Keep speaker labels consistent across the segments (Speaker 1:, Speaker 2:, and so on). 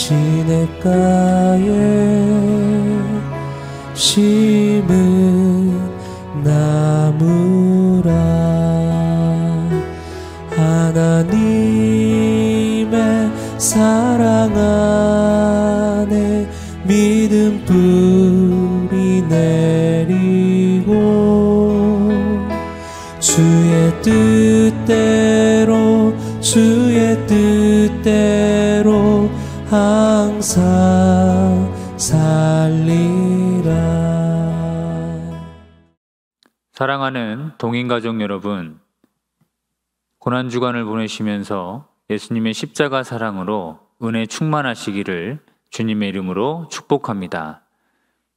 Speaker 1: 시냇가에 심은 나무라. 하나님의 사랑 안에 믿음 뿌리 내리고 주의 뜻대로 항상 살리라.
Speaker 2: 사랑하는 동인가족 여러분, 고난주간을 보내시면서 예수님의 십자가 사랑으로 은혜 충만하시기를 주님의 이름으로 축복합니다.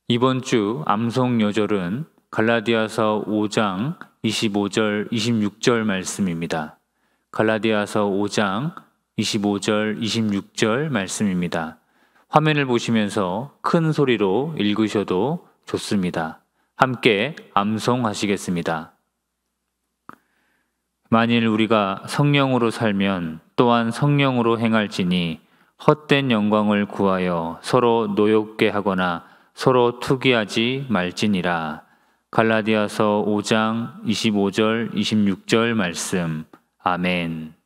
Speaker 2: 이번 주 암송 여절은 갈라디아서 5장 25절 26절 말씀입니다. 갈라디아서 5장 25절 26절 말씀입니다. 화면을 보시면서 큰 소리로 읽으셔도 좋습니다. 함께 암송하시겠습니다. 만일 우리가 성령으로 살면 또한 성령으로 행할지니 헛된 영광을 구하여 서로 노엽게 하거나 서로 투기하지 말지니라. 갈라디아서 5장 25절 26절 말씀. 아멘.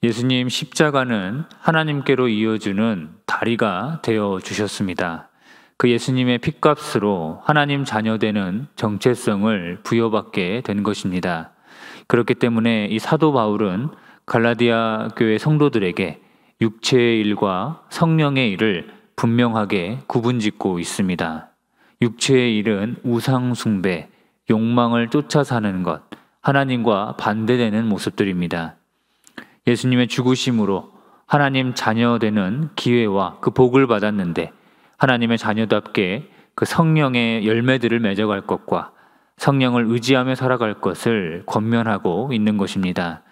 Speaker 2: 예수님 십자가는 하나님께로 이어주는 다리가 되어 주셨습니다. 그 예수님의 핏값으로 하나님 자녀되는 정체성을 부여받게 된 것입니다. 그렇기 때문에 이 사도 바울은 갈라디아 교회 성도들에게 육체의 일과 성령의 일을 분명하게 구분짓고 있습니다. 육체의 일은 우상 숭배, 욕망을 쫓아 사는 것, 하나님과 반대되는 모습들입니다. 예수님의 죽으심으로 하나님 자녀되는 기회와 그 복을 받았는데 하나님의 자녀답게 그 성령의 열매들을 맺어갈 것과 성령을 의지하며 살아갈 것을 권면하고 있는 것입니다.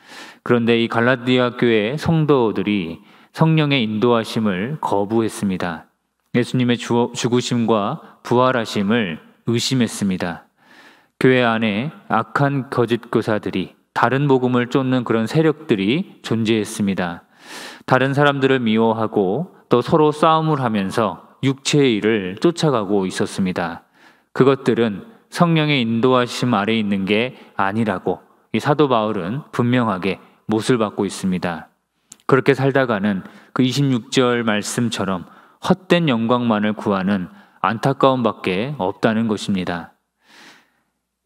Speaker 2: 그런데 이 갈라디아 교회 성도들이 성령의 인도하심을 거부했습니다. 예수님의 죽으심과 부활하심을 의심했습니다. 교회 안에 악한 거짓 교사들이, 다른 복음을 쫓는 그런 세력들이 존재했습니다. 다른 사람들을 미워하고 또 서로 싸움을 하면서 육체의 일을 쫓아가고 있었습니다. 그것들은 성령의 인도하심 아래 있는 게 아니라고 이 사도 바울은 분명하게 못을 받고 있습니다. 그렇게 살다가는 그 26절 말씀처럼 헛된 영광만을 구하는 안타까움밖에 없다는 것입니다.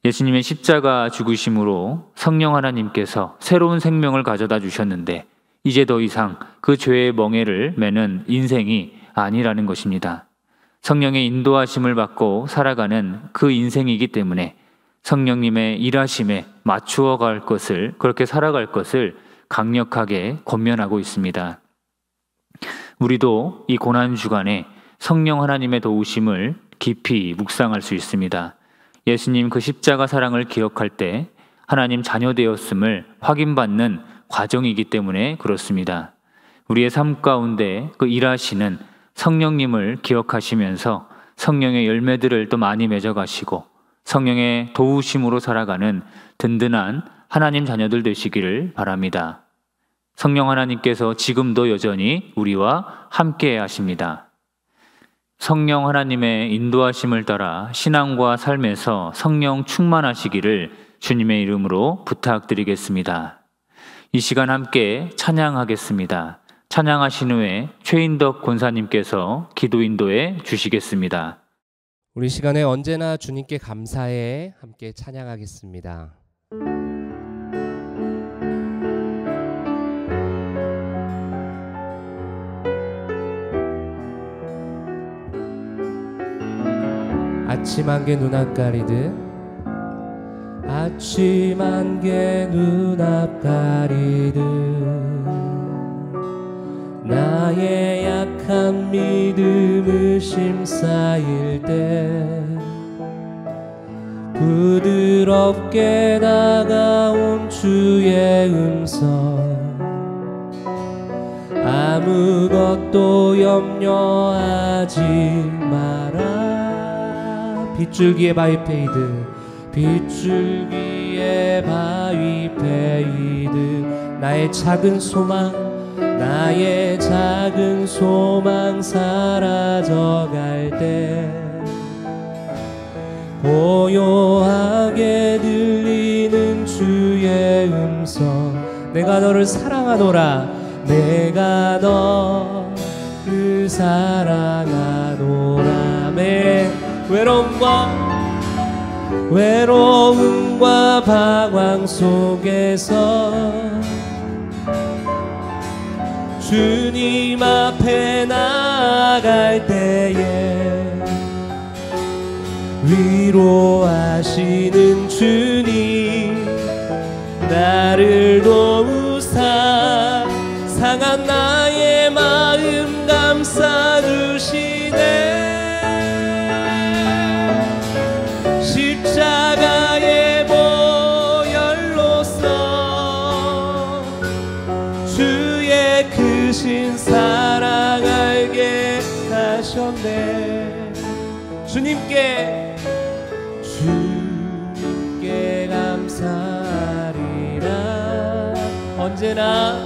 Speaker 2: 예수님의 십자가 죽으심으로 성령 하나님께서 새로운 생명을 가져다 주셨는데 이제 더 이상 그 죄의 멍에를 매는 인생이 아니라는 것입니다. 성령의 인도하심을 받고 살아가는 그 인생이기 때문에 성령님의 일하심에 맞추어 갈 것을, 그렇게 살아갈 것을 강력하게 권면하고 있습니다. 우리도 이 고난주간에 성령 하나님의 도우심을 깊이 묵상할 수 있습니다. 예수님 그 십자가 사랑을 기억할 때 하나님 자녀 되었음을 확인받는 과정이기 때문에 그렇습니다. 우리의 삶 가운데 그 일하시는 성령님을 기억하시면서 성령의 열매들을 또 많이 맺어가시고 성령의 도우심으로 살아가는 든든한 하나님 자녀들 되시기를 바랍니다. 성령 하나님께서 지금도 여전히 우리와 함께 하십니다. 성령 하나님의 인도하심을 따라 신앙과 삶에서 성령 충만하시기를 주님의 이름으로 부탁드리겠습니다. 이 시간 함께 찬양하겠습니다. 찬양하신 후에 최인덕 권사님께서 기도 인도해 주시겠습니다.
Speaker 1: 우리 시간에 언제나 주님께 감사해 함께 찬양하겠습니다. 아침 안개 눈앞 가리듯 아침 안개 눈앞 가리듯 나의 약한 믿음을 심싸일 때 부드럽게 다가온 주의 음성 아무것도 염려하지 마라. 빗줄기의 바위 페이드 빗줄기의 바위 페이드 나의 작은 소망 나의 작은 작은 소망 사라져갈 때 고요하게 들리는 주의 음성, 내가 너를 사랑하노라, 내가 너를 사랑하노라. 외로움과 방황 속에서 주님 앞에 나아갈 때에 위로하시는 주님, 나를 도우사 상한 나의 마음 감싸주시네. 십자가의 보혈로서 주의 크신 사랑 알게 하셨네. 주님께 감사하리라. 언제나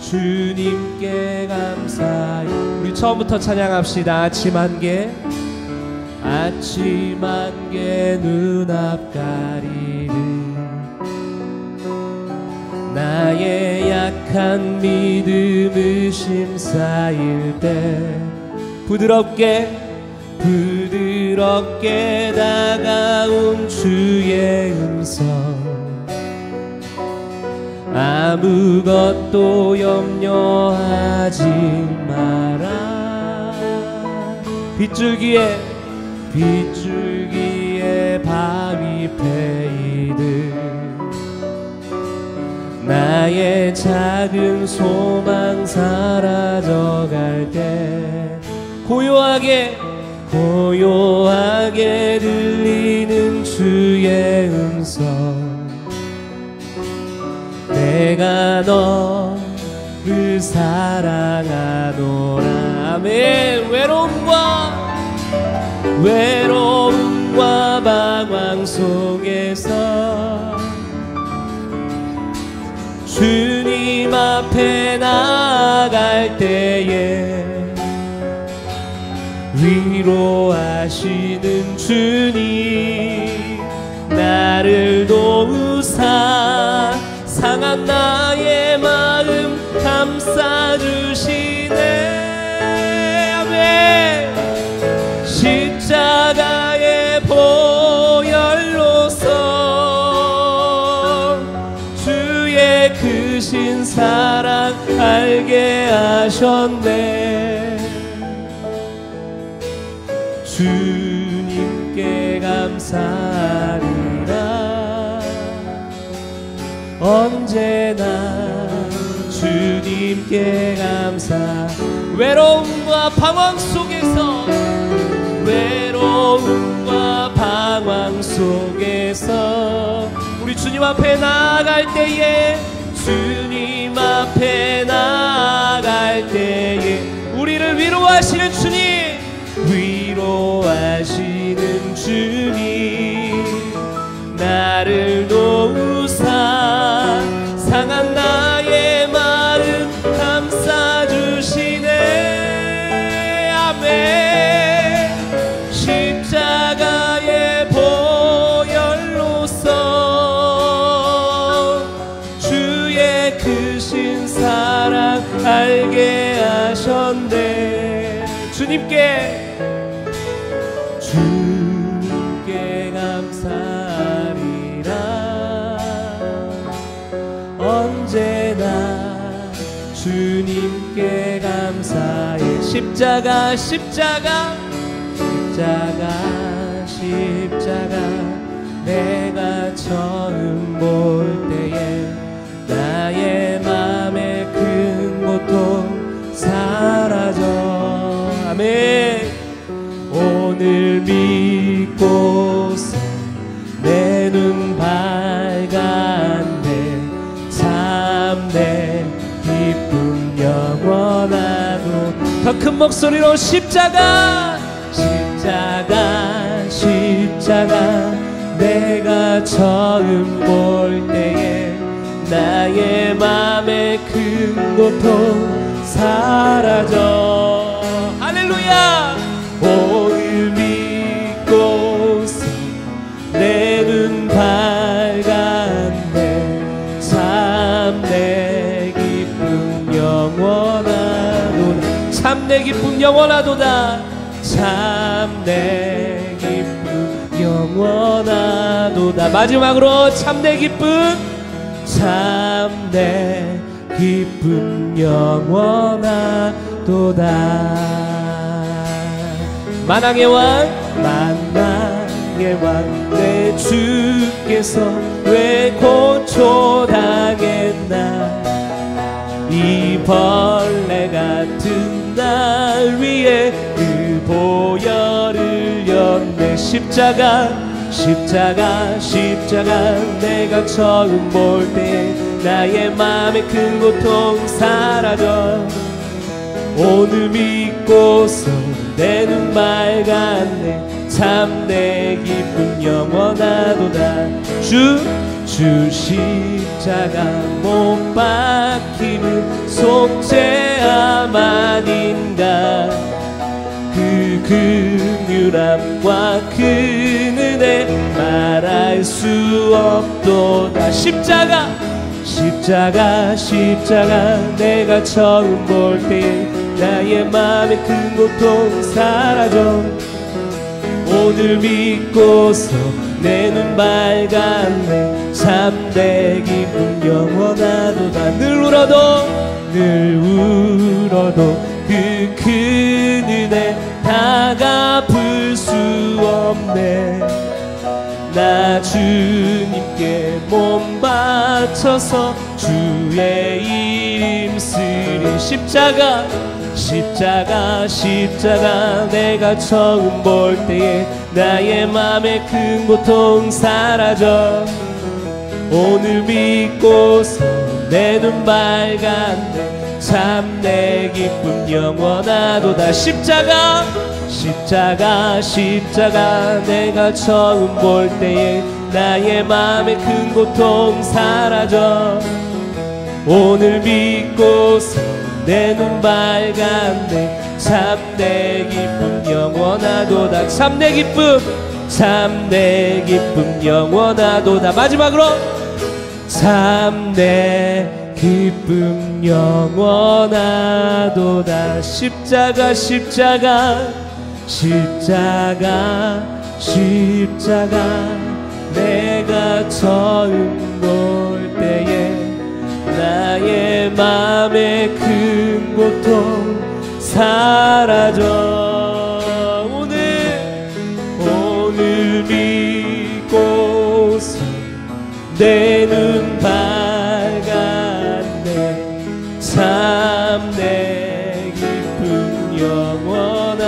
Speaker 1: 주님께 감사해. 우리 처음부터 찬양합시다. 아침 한개 눈앞 가리듯 나의 약한 믿음 의심 쌓일 때 부드럽게 다가온 주의 음성, 아무것도 염려하지 마라. 빗줄기에 바위 패이듯 나의 작은 소망 사라져갈 때 고요하게 들리는 주의 음성, 내가 너를 사랑하노라. 아멘. 외로움과 방황 속에서 주님 앞에 나아갈 때에 위로하시는 주님, 나를 도우사 상한 나의 마음 감싸주시네. 아멘. 십자가의 보혈로서 주의 크신 사랑 알게 하셨네. 주님께 감사하리라. 언제나 주님께 감사. 외로움과 방황 속에서 우리 주님 앞에 나아갈 때에 우리를 위로하시는 주님, 나를 도우사 상한 나의 마음 감싸주시네. 아멘. 십자가의 보혈로서 주의 크신 사랑 알게 하셨네. 주님께 감사하리라. 언제나 주님께 감사해. 십자가 내가 처음 볼 때에 나의 맘에 큰 고통 사라져. 아멘. 오늘 믿고서 내 눈 밝았네. 참 내 기쁨 영원하고. 더 큰 목소리로 십자가 내가 처음 볼 때에 나의 맘의 큰 고통 사라져. 할렐루야. 오늘 믿고서 내 눈 밝았네. 참내 기쁨 영원하도다. 참내 기쁨 영원하도다. 참내 기쁨 영원하도다. 마지막으로 참내 기쁨, 참내 기쁨 영원하도다. 만왕의 왕, 만왕의 왕, 내 주께서 왜 고초당했나. 이 벌레 같은 날 위에 그 보혈을 흘렸네. 십자가, 십자가, 십자가. 내가 처음 볼 때 나의 맘의 큰 고통 사라져. 오늘 믿고서 내 눈 맑았네. 참내 기쁨 영원하도다. 주 십자가 못 박히는 속죄함 아닌가. 그 긍휼함과 그 은혜 말할 수 없도다. 십자가, 십자가, 십자가. 내가 처음 볼 때 나의 맘의 큰 고통 사라져. 오늘 믿고서 내 눈 밝았네. 참내 기쁨 영원하도다. 늘 울어도 그 큰 은혜 다 갚을 수 없네. 나 주님께 몸 바쳐서 주의 이름 쓰리. 십자가, 십자가, 십자가. 내가 처음 볼 때에 나의 맘의 큰 고통 사라져. 오늘 믿고서 내 눈 밝았네. 참내 기쁨 영원하도다. 십자가, 십자가, 십자가. 내가 처음 볼 때에 나의 맘의 큰 고통 사라져. 오늘 믿고서 내 눈 밝았네. 참내 기쁨 영원하도다. 참내 기쁨, 참내 기쁨 영원하도다. 마지막으로 참내 기쁨 영원하도다. 십자가, 십자가, 십자가, 십자가. 내가 처음 볼 때에 나의 맘의 큰 고통 사라져. 오늘 믿고서 내 눈 밝았네. 참내 기쁨 영원하도다.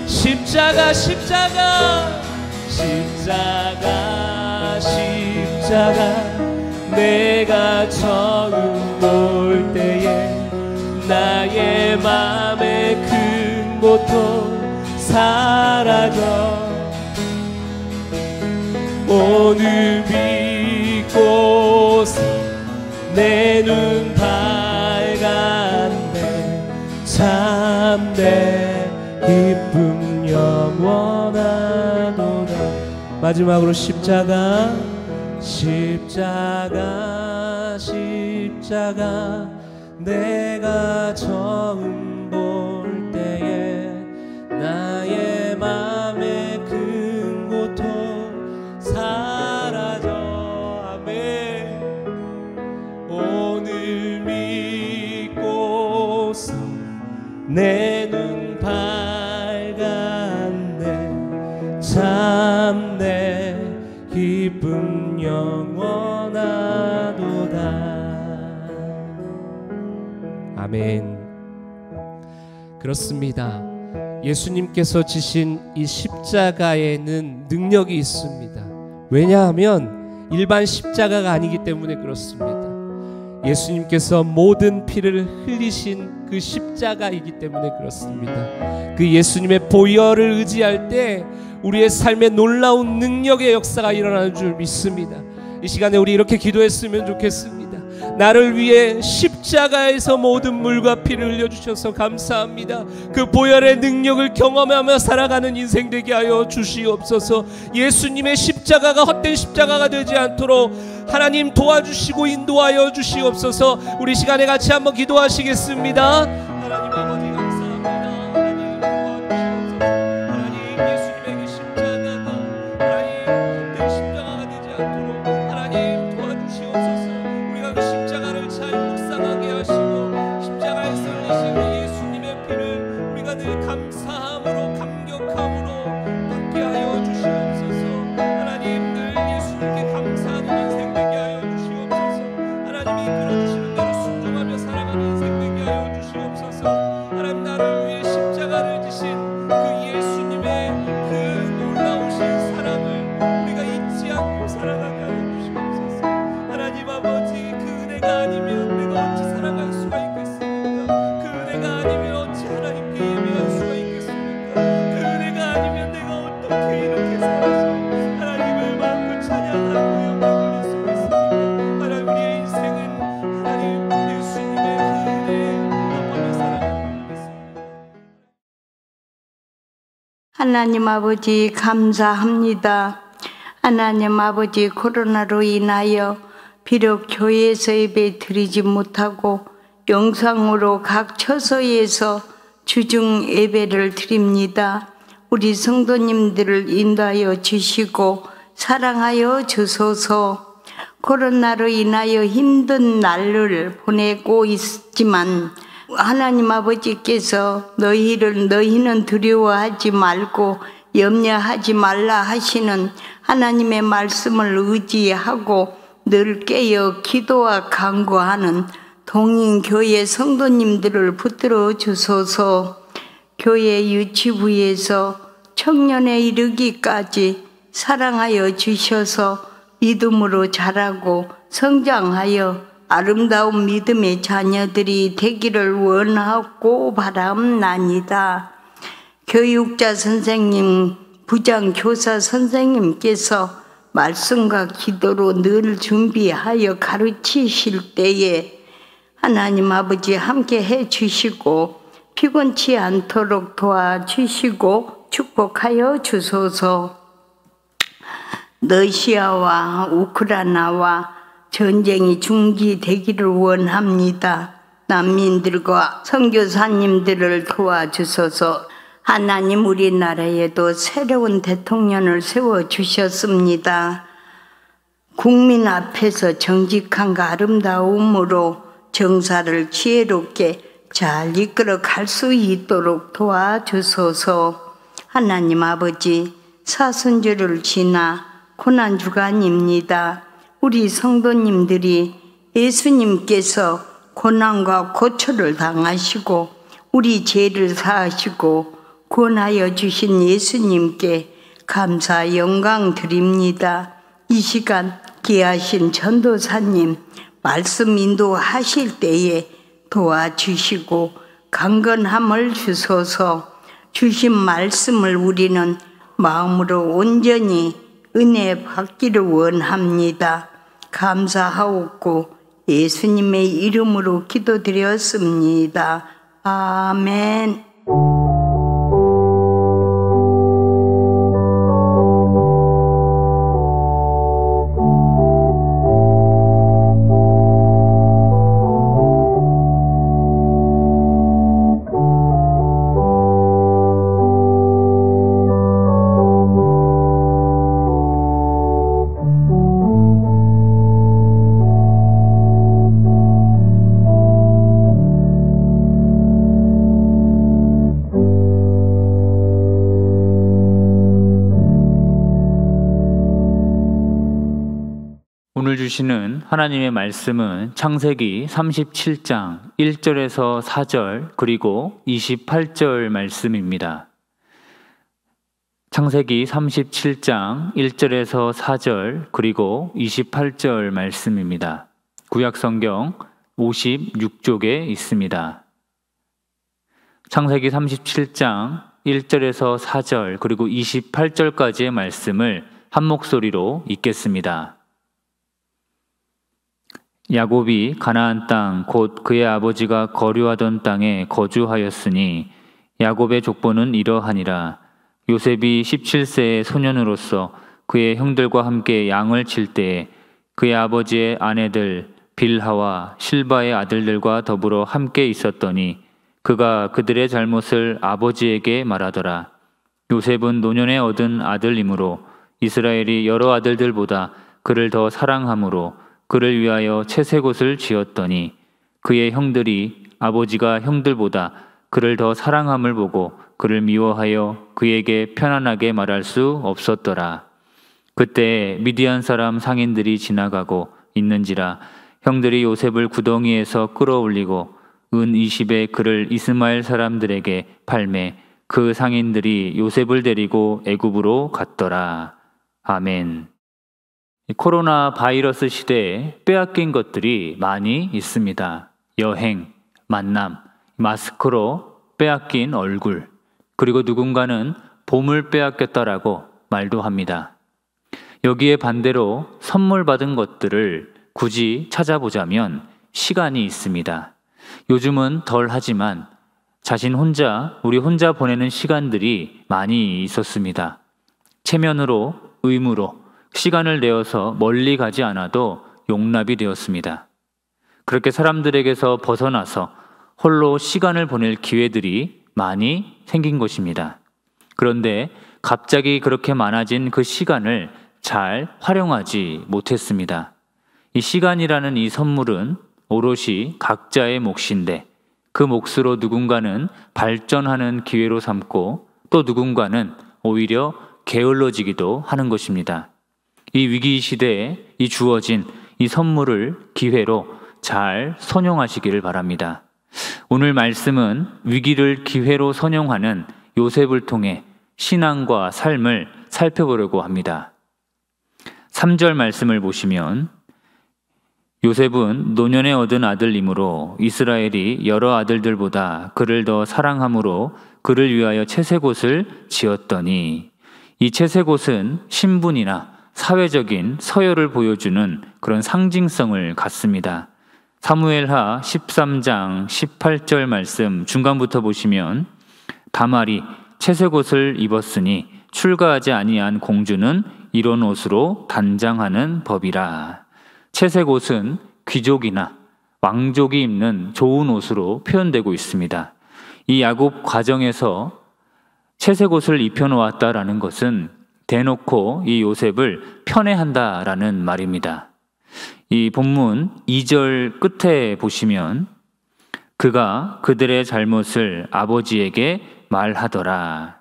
Speaker 1: 십자가, 십자가, 십자가, 십자가. 내가 처음 볼 때에 나의 맘의 큰 고통 사라져. 오늘 믿고서 내 눈 밝았네. 참내 기쁨 영원하도다. 마지막으로 십자가, 십자가, 십자가. 내가 처음 볼 때에 나의 맘의 큰 고통 사라져. 아멘. 오늘 믿고서 내 눈 밝았네. 참내 기쁨 영원하도다. 아멘. 그렇습니다. 예수님께서 지신 이 십자가에는 능력이 있습니다. 왜냐하면 일반 십자가가 아니기 때문에 그렇습니다. 예수님께서 모든 피를 흘리신 그 십자가이기 때문에 그렇습니다. 그 예수님의 보혈을 의지할 때 우리의 삶에 놀라운 능력의 역사가 일어나는 줄 믿습니다. 이 시간에 우리 이렇게 기도했으면 좋겠습니다. 나를 위해 십자가에서 모든 물과 피를 흘려주셔서 감사합니다. 그 보혈의 능력을 경험하며 살아가는 인생 되게 하여 주시옵소서. 예수님의 십자가가 헛된 십자가가 되지 않도록 하나님 도와주시고 인도하여 주시옵소서. 우리 시간에 같이 한번 기도하시겠습니다. 하나님 아버지 감사합니다. 하나님 도와주시옵소서. 하나님 예수님의 십자가가 하나님 헛된 십자가가 되지 않도록 하나님 도와주시옵소서. 우리가 그 십자가를 잘 묵상하게 하시고 십자가에 썰리신 예수님의 피를 우리가 늘 감사함으로 감격함으로 받게 하여 주시옵소서. 하나님 늘 예수님께 감사하는 인생 되게 하여 주시옵소서. 하나님이 이끌어주시는 대로 순종하며 살아가는 인생 되게 하여 주시옵소서. 하나님 나를 위해 십자가를 지신 그 예수님의 그 놀라우신 사랑을 우리가 잊지 않고 살아가게 하여 주시옵소서. 하나님 아버지 그 은혜가 아니면 내가 어찌 살아갈 수가 있겠습니까? 그 은혜가 아니면 어찌 하나님께 예배할 수가 있겠습니까? 그 은혜가 아니면 내가 어떻게 이렇게 살아서 하나님을 마음껏 찬양하고 영광을 수 있습니까? 하나님 우리의 인생은 하나님 예수님의 그 은혜에 응답하며 살아가는 것입니다.
Speaker 3: 하나님 아버지 감사합니다. 하나님 아버지 코로나로 인하여 비록 교회에서 예배 드리지 못하고 영상으로 각 처소에서 주중 예배를 드립니다. 우리 성도님들을 인도하여 주시고 사랑하여 주소서. 코로나로 인하여 힘든 날을 보내고 있지만 하나님 아버지께서 너희는 두려워하지 말고 염려하지 말라 하시는 하나님의 말씀을 의지하고 늘 깨어 기도와 간구하는 동인교회 성도님들을 붙들어 주소서. 교회 유치부에서 청년에 이르기까지 사랑하여 주셔서 믿음으로 자라고 성장하여 아름다운 믿음의 자녀들이 되기를 원하고 바람나니다. 교육자 선생님, 부장교사 선생님께서 말씀과 기도로 늘 준비하여 가르치실 때에 하나님 아버지 함께 해 주시고 피곤치 않도록 도와주시고 축복하여 주소서. 러시아와 우크라이나와 전쟁이 중지되기를 원합니다. 난민들과 선교사님들을 도와주소서. 하나님 우리나라에도 새로운 대통령을 세워주셨습니다. 국민 앞에서 정직함과 아름다움으로 정사를 지혜롭게 잘 이끌어 갈 수 있도록 도와주소서. 하나님 아버지 사순절을 지나 고난주간입니다. 우리 성도님들이 예수님께서 고난과 고초를 당하시고 우리 죄를 사하시고 구원하여 주신 예수님께 감사 영광 드립니다. 이 시간 귀하신 전도사님 말씀 인도하실 때에 도와주시고 강건함을 주소서. 주신 말씀을 우리는 마음으로 온전히 은혜 받기를 원합니다. 감사하옵고 예수님의 이름으로 기도드렸습니다. 아멘.
Speaker 2: 오늘 주시는 하나님의 말씀은 창세기 37장 1절에서 4절 그리고 28절 말씀입니다. 창세기 37장 1절에서 4절 그리고 28절 말씀입니다. 구약성경 56쪽에 있습니다. 창세기 37장 1절에서 4절 그리고 28절까지의 말씀을 한 목소리로 읽겠습니다. 야곱이 가나안 땅 곧 그의 아버지가 거류하던 땅에 거주하였으니 야곱의 족보는 이러하니라. 요셉이 17세의 소년으로서 그의 형들과 함께 양을 칠 때에 그의 아버지의 아내들 빌하와 실바의 아들들과 더불어 함께 있었더니 그가 그들의 잘못을 아버지에게 말하더라. 요셉은 노년에 얻은 아들이므로 이스라엘이 여러 아들들보다 그를 더 사랑함으로 그를 위하여 채색옷을 지었더니 그의 형들이 아버지가 형들보다 그를 더 사랑함을 보고 그를 미워하여 그에게 편안하게 말할 수 없었더라. 그때 미디안 사람 상인들이 지나가고 있는지라 형들이 요셉을 구덩이에서 끌어올리고 은 20에 그를 이스마엘 사람들에게 팔매 그 상인들이 요셉을 데리고 애굽으로 갔더라. 아멘. 코로나 바이러스 시대에 빼앗긴 것들이 많이 있습니다. 여행, 만남, 마스크로 빼앗긴 얼굴, 그리고 누군가는 봄을 빼앗겼다라고 말도 합니다. 여기에 반대로 선물 받은 것들을 굳이 찾아보자면 시간이 있습니다. 요즘은 덜 하지만 우리 혼자 보내는 시간들이 많이 있었습니다. 체면으로, 의무로 시간을 내어서 멀리 가지 않아도 용납이 되었습니다. 그렇게 사람들에게서 벗어나서 홀로 시간을 보낼 기회들이 많이 생긴 것입니다. 그런데 갑자기 그렇게 많아진 그 시간을 잘 활용하지 못했습니다. 이 시간이라는 이 선물은 오롯이 각자의 몫인데 그 몫으로 누군가는 발전하는 기회로 삼고 또 누군가는 오히려 게을러지기도 하는 것입니다. 이 위기 시대에 이 주어진 이 선물을 기회로 잘 선용하시기를 바랍니다. 오늘 말씀은 위기를 기회로 선용하는 요셉을 통해 신앙과 삶을 살펴보려고 합니다. 3절 말씀을 보시면 요셉은 노년에 얻은 아들이므로 이스라엘이 여러 아들들보다 그를 더 사랑함으로 그를 위하여 채색옷을 지었더니 이 채색옷은 신분이나 사회적인 서열을 보여주는 그런 상징성을 갖습니다. 사무엘하 13장 18절 말씀 중간부터 보시면 다말이 채색옷을 입었으니 출가하지 아니한 공주는 이런 옷으로 단장하는 법이라. 채색옷은 귀족이나 왕족이 입는 좋은 옷으로 표현되고 있습니다. 이 야곱 과정에서 채색옷을 입혀놓았다라는 것은 대놓고 이 요셉을 편애한다라는 말입니다. 이 본문 2절 끝에 보시면 그가 그들의 잘못을 아버지에게 말하더라.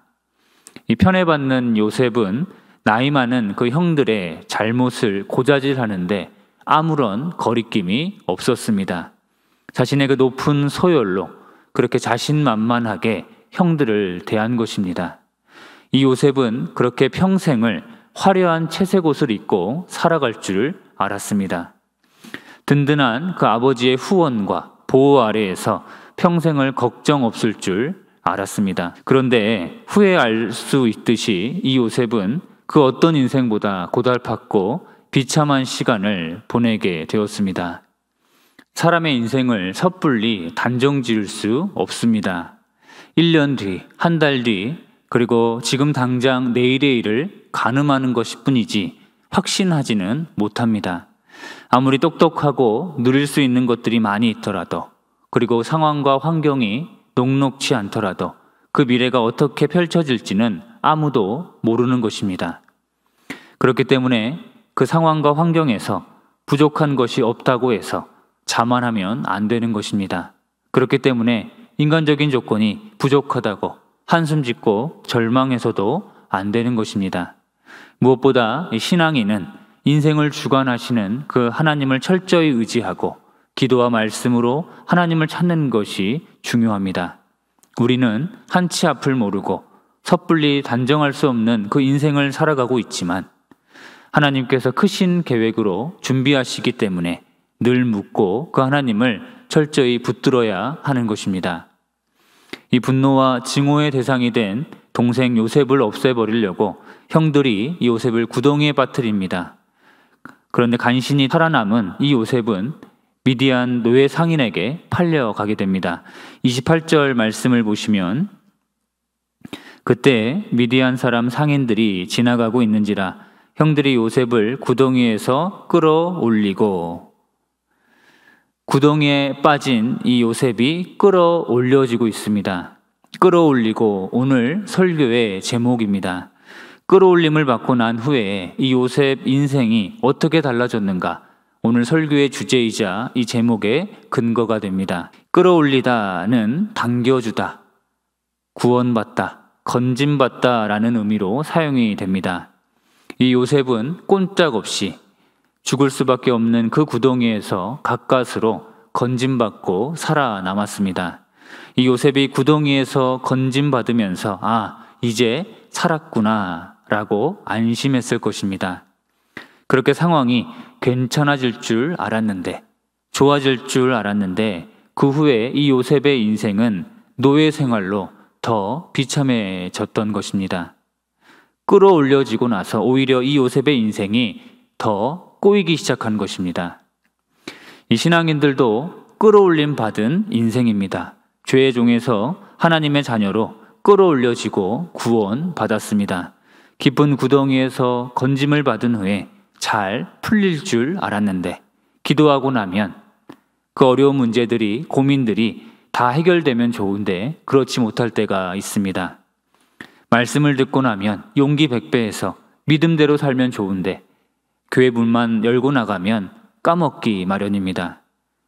Speaker 2: 이 편애받는 요셉은 나이 많은 그 형들의 잘못을 고자질하는데 아무런 거리낌이 없었습니다. 자신의 그 높은 소열로 그렇게 자신만만하게 형들을 대한 것입니다. 이 요셉은 그렇게 평생을 화려한 채색옷을 입고 살아갈 줄 알았습니다. 든든한 그 아버지의 후원과 보호 아래에서 평생을 걱정 없을 줄 알았습니다. 그런데 후에 알 수 있듯이 이 요셉은 그 어떤 인생보다 고달팠고 비참한 시간을 보내게 되었습니다. 사람의 인생을 섣불리 단정 지을 수 없습니다. 1년 뒤, 한 달 뒤, 그리고 지금 당장 내일의 일을 가늠하는 것일 뿐이지 확신하지는 못합니다. 아무리 똑똑하고 누릴 수 있는 것들이 많이 있더라도, 그리고 상황과 환경이 녹록치 않더라도 그 미래가 어떻게 펼쳐질지는 아무도 모르는 것입니다. 그렇기 때문에 그 상황과 환경에서 부족한 것이 없다고 해서 자만하면 안 되는 것입니다. 그렇기 때문에 인간적인 조건이 부족하다고 한숨 짓고 절망해서도 안 되는 것입니다. 무엇보다 이 신앙인은 인생을 주관하시는 그 하나님을 철저히 의지하고 기도와 말씀으로 하나님을 찾는 것이 중요합니다. 우리는 한치 앞을 모르고 섣불리 단정할 수 없는 그 인생을 살아가고 있지만 하나님께서 크신 계획으로 준비하시기 때문에 늘 묻고 그 하나님을 철저히 붙들어야 하는 것입니다. 이 분노와 증오의 대상이 된 동생 요셉을 없애버리려고 형들이 이 요셉을 구덩이에 빠뜨립니다. 그런데 간신히 살아남은 이 요셉은 미디안 노예 상인에게 팔려가게 됩니다. 28절 말씀을 보시면 그때 미디안 사람 상인들이 지나가고 있는지라 형들이 요셉을 구덩이에서 끌어올리고, 구덩이에 빠진 이 요셉이 끌어올려지고 있습니다. 끌어올리고 오늘 설교의 제목입니다. 끌어올림을 받고 난 후에 이 요셉 인생이 어떻게 달라졌는가, 오늘 설교의 주제이자 이 제목의 근거가 됩니다. 끌어올리다는 당겨주다, 구원받다, 건짐받다 라는 의미로 사용이 됩니다. 이 요셉은 꼼짝없이 죽을 수밖에 없는 그 구덩이에서 가까스로 건짐받고 살아남았습니다. 이 요셉이 구덩이에서 건짐받으면서 이제 살았구나 라고 안심했을 것입니다. 그렇게 상황이 괜찮아질 줄 알았는데, 좋아질 줄 알았는데 그 후에 이 요셉의 인생은 노예 생활로 더 비참해졌던 것입니다. 끌어올려지고 나서 오히려 이 요셉의 인생이 더 꼬이기 시작한 것입니다. 이 신앙인들도 끌어올림 받은 인생입니다. 죄의 종에서 하나님의 자녀로 끌어올려지고 구원받았습니다. 깊은 구덩이에서 건짐을 받은 후에 잘 풀릴 줄 알았는데, 기도하고 나면 그 어려운 문제들이, 고민들이 다 해결되면 좋은데 그렇지 못할 때가 있습니다. 말씀을 듣고 나면 용기 100배에서 믿음대로 살면 좋은데 교회 문만 열고 나가면 까먹기 마련입니다.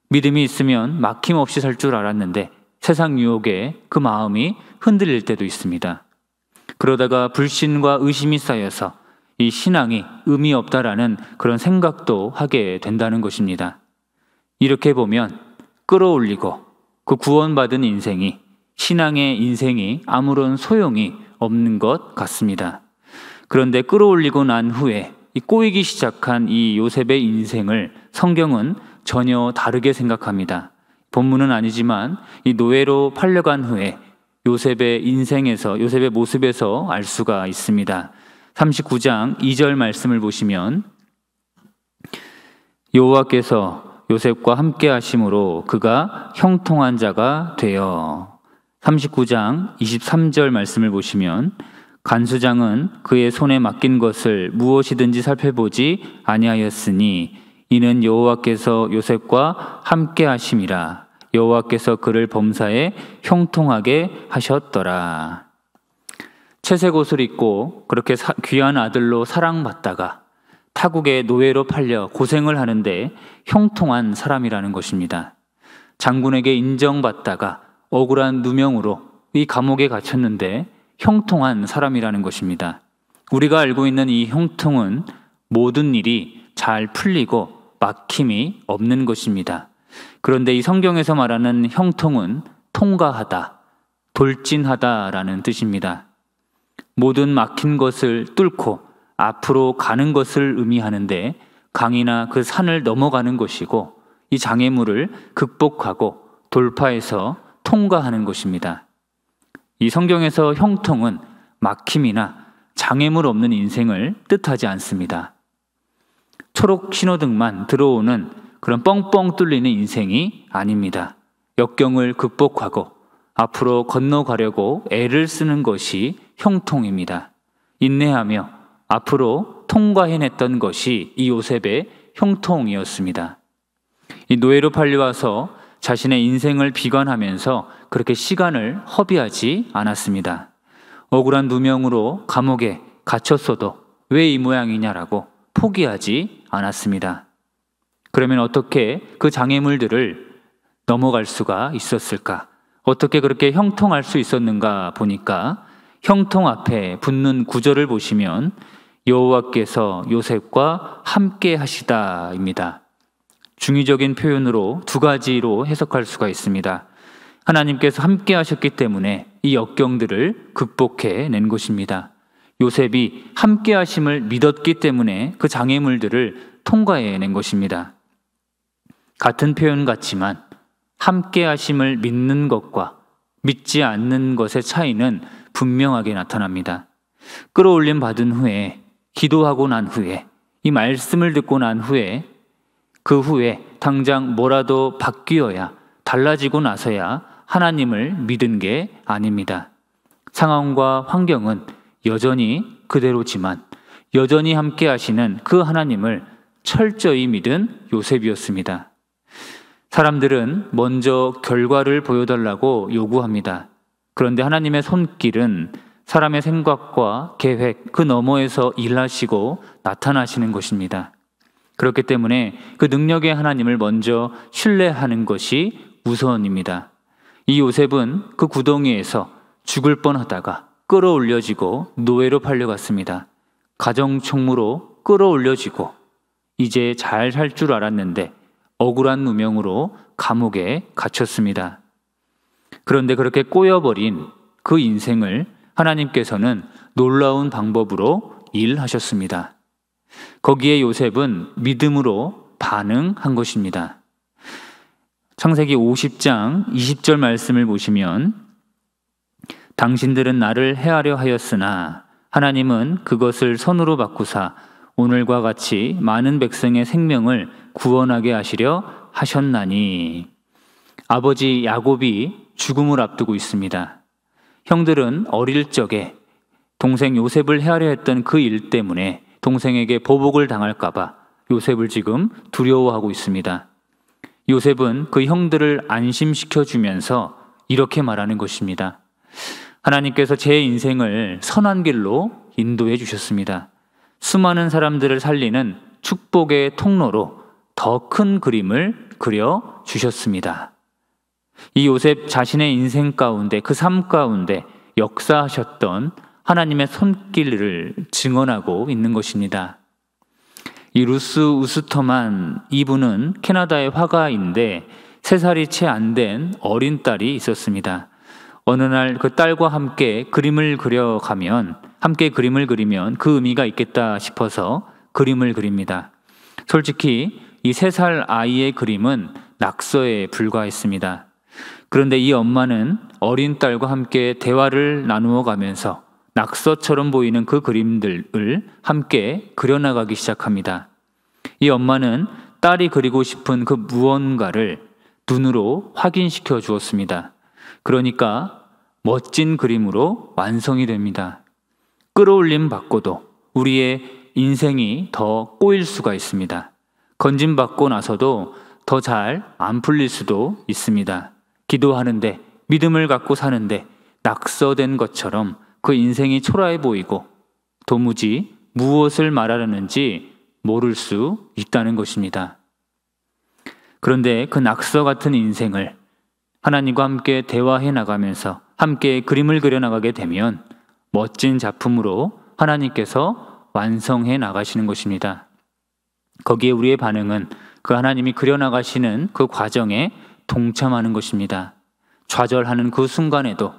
Speaker 2: 믿음이 있으면 막힘없이 살 줄 알았는데 세상 유혹에 그 마음이 흔들릴 때도 있습니다. 그러다가 불신과 의심이 쌓여서 이 신앙이 의미 없다라는 그런 생각도 하게 된다는 것입니다. 이렇게 보면 끌어올리고 그 구원받은 인생이, 신앙의 인생이 아무런 소용이 없는 것 같습니다. 그런데 끌어올리고 난 후에 이 꼬이기 시작한 이 요셉의 인생을 성경은 전혀 다르게 생각합니다. 본문은 아니지만 이 노예로 팔려간 후에 요셉의 인생에서, 요셉의 모습에서 알 수가 있습니다. 39장 2절 말씀을 보시면 여호와께서 요셉과 함께 하심으로 그가 형통한 자가 되어, 39장 23절 말씀을 보시면 간수장은 그의 손에 맡긴 것을 무엇이든지 살펴보지 아니하였으니 이는 여호와께서 요셉과 함께 하심이라. 여호와께서 그를 범사에 형통하게 하셨더라. 채색 옷을 입고 그렇게 귀한 아들로 사랑받다가 타국의 노예로 팔려 고생을 하는데 형통한 사람이라는 것입니다. 장군에게 인정받다가 억울한 누명으로 이 감옥에 갇혔는데 형통한 사람이라는 것입니다. 우리가 알고 있는 이 형통은 모든 일이 잘 풀리고 막힘이 없는 것입니다. 그런데 이 성경에서 말하는 형통은 통과하다, 돌진하다라는 뜻입니다. 모든 막힌 것을 뚫고 앞으로 가는 것을 의미하는데 강이나 그 산을 넘어가는 것이고, 이 장애물을 극복하고 돌파해서 통과하는 것입니다. 이 성경에서 형통은 막힘이나 장애물 없는 인생을 뜻하지 않습니다. 초록 신호등만 들어오는 그런 뻥뻥 뚫리는 인생이 아닙니다. 역경을 극복하고 앞으로 건너가려고 애를 쓰는 것이 형통입니다. 인내하며 앞으로 통과해냈던 것이 이 요셉의 형통이었습니다. 이 노예로 팔려와서 자신의 인생을 비관하면서 그렇게 시간을 허비하지 않았습니다. 억울한 누명으로 감옥에 갇혔어도 왜 이 모양이냐라고 포기하지 않았습니다. 그러면 어떻게 그 장애물들을 넘어갈 수가 있었을까? 어떻게 그렇게 형통할 수 있었는가 보니까 형통 앞에 붙는 구절을 보시면 여호와께서 요셉과 함께 하시다입니다. 중의적인 표현으로 두 가지로 해석할 수가 있습니다. 하나님께서 함께 하셨기 때문에 이 역경들을 극복해낸 것입니다. 요셉이 함께 하심을 믿었기 때문에 그 장애물들을 통과해낸 것입니다. 같은 표현 같지만 함께 하심을 믿는 것과 믿지 않는 것의 차이는 분명하게 나타납니다. 끌어올림 받은 후에, 기도하고 난 후에, 이 말씀을 듣고 난 후에, 그 후에 당장 뭐라도 바뀌어야, 달라지고 나서야 하나님을 믿은 게 아닙니다. 상황과 환경은 여전히 그대로지만 여전히 함께 하시는 그 하나님을 철저히 믿은 요셉이었습니다. 사람들은 먼저 결과를 보여달라고 요구합니다. 그런데 하나님의 손길은 사람의 생각과 계획 그 너머에서 일하시고 나타나시는 것입니다. 그렇기 때문에 그 능력의 하나님을 먼저 신뢰하는 것이 우선입니다. 이 요셉은 그 구덩이에서 죽을 뻔하다가 끌어올려지고 노예로 팔려갔습니다. 가정총무로 끌어올려지고 이제 잘 살 줄 알았는데 억울한 누명으로 감옥에 갇혔습니다. 그런데 그렇게 꼬여버린 그 인생을 하나님께서는 놀라운 방법으로 일하셨습니다. 거기에 요셉은 믿음으로 반응한 것입니다. 창세기 50장 20절 말씀을 보시면 당신들은 나를 해하려 하였으나 하나님은 그것을 선으로 바꾸사 오늘과 같이 많은 백성의 생명을 구원하게 하시려 하셨나니. 아버지 야곱이 죽음을 앞두고 있습니다. 형들은 어릴 적에 동생 요셉을 해하려 했던 그 일 때문에 동생에게 보복을 당할까 봐 요셉을 지금 두려워하고 있습니다. 요셉은 그 형들을 안심시켜 주면서 이렇게 말하는 것입니다. 하나님께서 제 인생을 선한 길로 인도해 주셨습니다. 수많은 사람들을 살리는 축복의 통로로 더 큰 그림을 그려 주셨습니다. 이 요셉 자신의 인생 가운데, 그 삶 가운데 역사하셨던 하나님의 손길을 증언하고 있는 것입니다. 이 루스 우스터만 이분은 캐나다의 화가인데 3살이 채 안 된 어린 딸이 있었습니다. 어느 날 그 딸과 함께 그림을 그려가면, 함께 그림을 그리면 그 의미가 있겠다 싶어서 그림을 그립니다. 솔직히 이 3살 아이의 그림은 낙서에 불과했습니다. 그런데 이 엄마는 어린 딸과 함께 대화를 나누어 가면서 낙서처럼 보이는 그 그림들을 함께 그려나가기 시작합니다. 이 엄마는 딸이 그리고 싶은 그 무언가를 눈으로 확인시켜 주었습니다. 그러니까 멋진 그림으로 완성이 됩니다. 끌어올림 받고도 우리의 인생이 더 꼬일 수가 있습니다. 건짐받고 나서도 더 잘 안 풀릴 수도 있습니다. 기도하는데, 믿음을 갖고 사는데 낙서된 것처럼 그 인생이 초라해 보이고 도무지 무엇을 말하려는지 모를 수 있다는 것입니다. 그런데 그 낙서 같은 인생을 하나님과 함께 대화해 나가면서 함께 그림을 그려나가게 되면 멋진 작품으로 하나님께서 완성해 나가시는 것입니다. 거기에 우리의 반응은 그 하나님이 그려나가시는 그 과정에 동참하는 것입니다. 좌절하는 그 순간에도,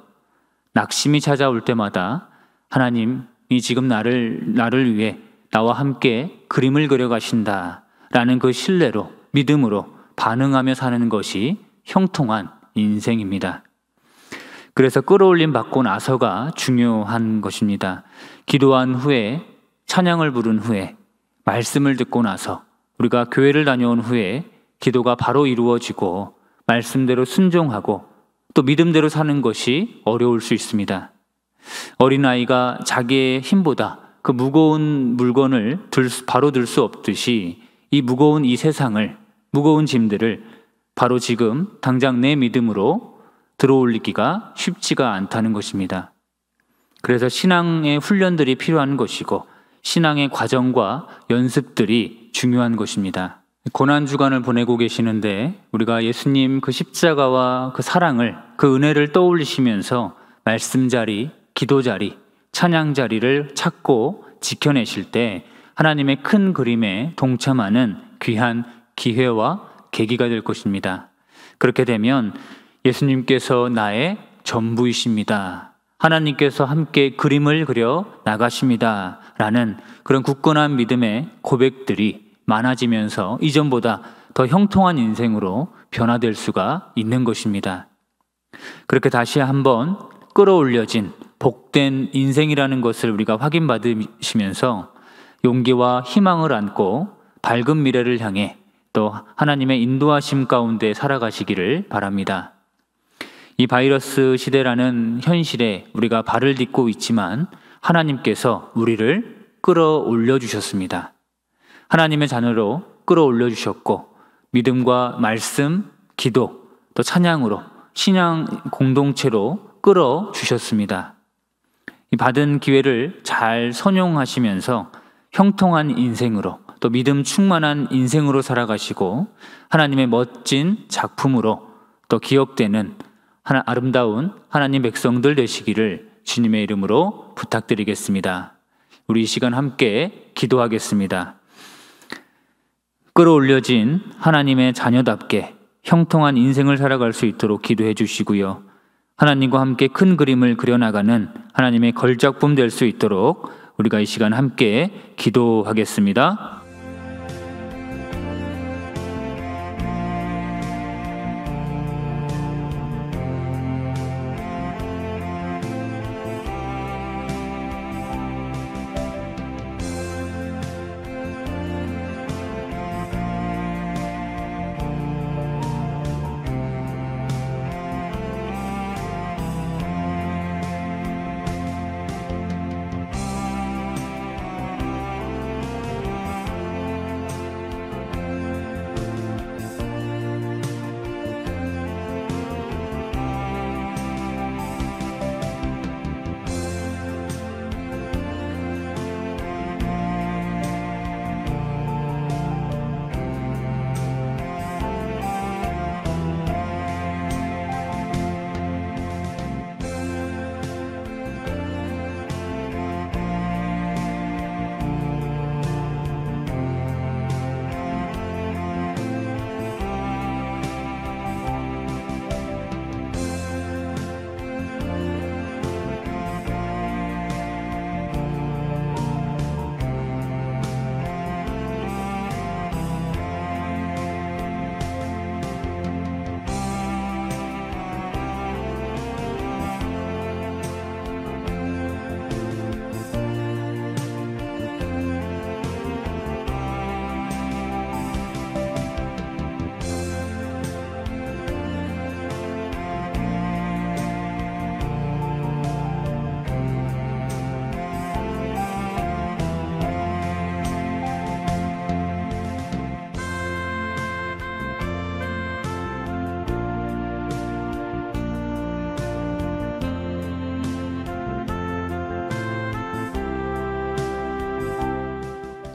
Speaker 2: 낙심이 찾아올 때마다 하나님이 지금 나를 위해 나와 함께 그림을 그려가신다 라는 그 신뢰로, 믿음으로 반응하며 사는 것이 형통한 인생입니다. 그래서 끌어올림 받고 나서가 중요한 것입니다. 기도한 후에, 찬양을 부른 후에, 말씀을 듣고 나서, 우리가 교회를 다녀온 후에 기도가 바로 이루어지고 말씀대로 순종하고 또 믿음대로 사는 것이 어려울 수 있습니다. 어린아이가 자기의 힘보다 그 무거운 물건을 바로 들 수 없듯이 이 무거운 이 세상을, 무거운 짐들을 바로 지금 당장 내 믿음으로 들어올리기가 쉽지가 않다는 것입니다. 그래서 신앙의 훈련들이 필요한 것이고 신앙의 과정과 연습들이 중요한 것입니다. 고난주간을 보내고 계시는데 우리가 예수님 그 십자가와 그 사랑을, 그 은혜를 떠올리시면서 말씀 자리, 기도 자리, 찬양 자리를 찾고 지켜내실 때 하나님의 큰 그림에 동참하는 귀한 기회와 계기가 될 것입니다. 그렇게 되면 예수님께서 나의 전부이십니다. 하나님께서 함께 그림을 그려 나가십니다. 라는 그런 굳건한 믿음의 고백들이 많아지면서 이전보다 더 형통한 인생으로 변화될 수가 있는 것입니다. 그렇게 다시 한번 끌어올려진 복된 인생이라는 것을 우리가 확인받으시면서 용기와 희망을 안고 밝은 미래를 향해 또 하나님의 인도하심 가운데 살아가시기를 바랍니다. 이 바이러스 시대라는 현실에 우리가 발을 딛고 있지만 하나님께서 우리를 끌어올려 주셨습니다. 하나님의 자녀로 끌어올려 주셨고 믿음과 말씀, 기도, 또 찬양으로 신앙 공동체로 끌어 주셨습니다. 이 받은 기회를 잘 선용하시면서 형통한 인생으로 또 믿음 충만한 인생으로 살아가시고 하나님의 멋진 작품으로 또 기억되는 아름다운 하나님 백성들 되시기를 주님의 이름으로 부탁드리겠습니다. 우리 이 시간 함께 기도하겠습니다. 끌어올려진 하나님의 자녀답게 형통한 인생을 살아갈 수 있도록 기도해 주시고요. 하나님과 함께 큰 그림을 그려나가는 하나님의 걸작품 될 수 있도록 우리가 이 시간 함께 기도하겠습니다.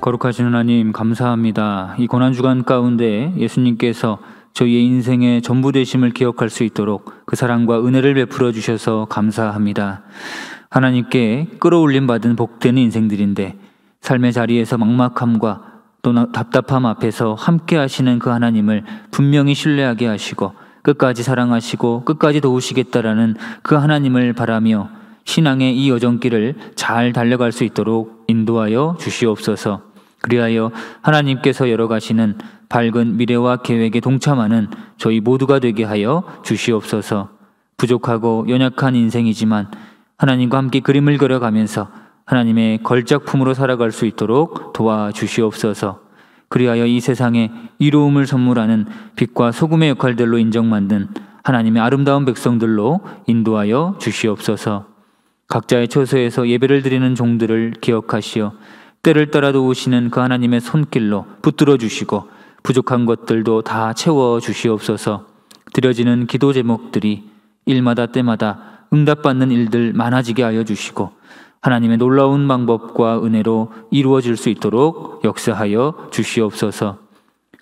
Speaker 2: 거룩하신 하나님 감사합니다. 이 고난주간 가운데 예수님께서 저희의 인생의 전부 되심을 기억할 수 있도록 그 사랑과 은혜를 베풀어 주셔서 감사합니다. 하나님께 끌어올림 받은 복된 인생들인데 삶의 자리에서 막막함과 또 답답함 앞에서 함께 하시는 그 하나님을 분명히 신뢰하게 하시고 끝까지 사랑하시고 끝까지 도우시겠다라는 그 하나님을 바라며 신앙의 이 여정길을 잘 달려갈 수 있도록 인도하여 주시옵소서. 그리하여 하나님께서 열어가시는 밝은 미래와 계획에 동참하는 저희 모두가 되게 하여 주시옵소서. 부족하고 연약한 인생이지만 하나님과 함께 그림을 그려가면서 하나님의 걸작품으로 살아갈 수 있도록 도와주시옵소서. 그리하여 이 세상에 이로움을 선물하는 빛과 소금의 역할들로 인정받는 하나님의 아름다운 백성들로 인도하여 주시옵소서. 각자의 처소에서 예배를 드리는 종들을 기억하시어 때를 따라 도우시는 그 하나님의 손길로 붙들어 주시고 부족한 것들도 다 채워 주시옵소서. 드려지는 기도 제목들이 일마다 때마다 응답받는 일들 많아지게 하여 주시고 하나님의 놀라운 방법과 은혜로 이루어질 수 있도록 역사하여 주시옵소서.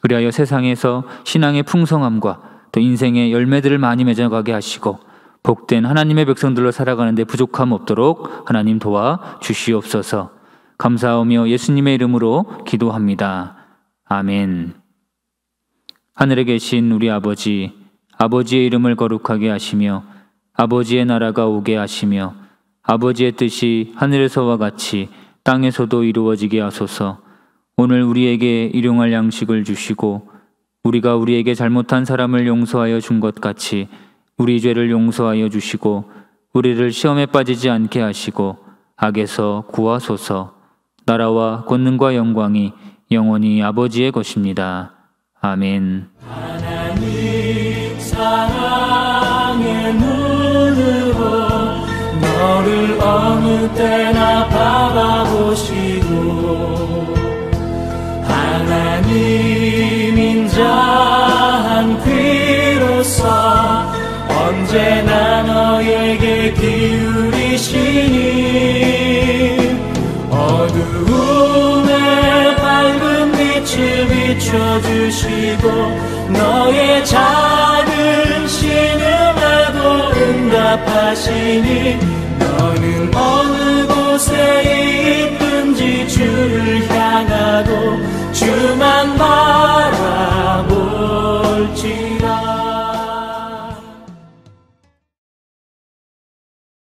Speaker 2: 그리하여 세상에서 신앙의 풍성함과 또 인생의 열매들을 많이 맺어가게 하시고 복된 하나님의 백성들로 살아가는 데 부족함 없도록 하나님 도와 주시옵소서. 감사하며 예수님의 이름으로 기도합니다. 아멘. 하늘에 계신 우리 아버지, 아버지의 이름을 거룩하게 하시며 아버지의 나라가 오게 하시며 아버지의 뜻이 하늘에서와 같이 땅에서도 이루어지게 하소서. 오늘 우리에게 일용할 양식을 주시고 우리가 우리에게 잘못한 사람을 용서하여 준 것 같이 우리 죄를 용서하여 주시고 우리를 시험에 빠지지 않게 하시고 악에서 구하소서. 나라와 권능과 영광이 영원히 아버지의 것입니다. 아멘.
Speaker 4: 하나님 사랑의 눈으로 너를 어느 때나 바라보시고 하나님 인자한 귀로서 언제나 너에게 기울이시니 어두움에 밝은 빛을 비춰주시고 너의 작은 신음에도 응답하시니 너는 어느 곳에 있든지 주를 향하고 주만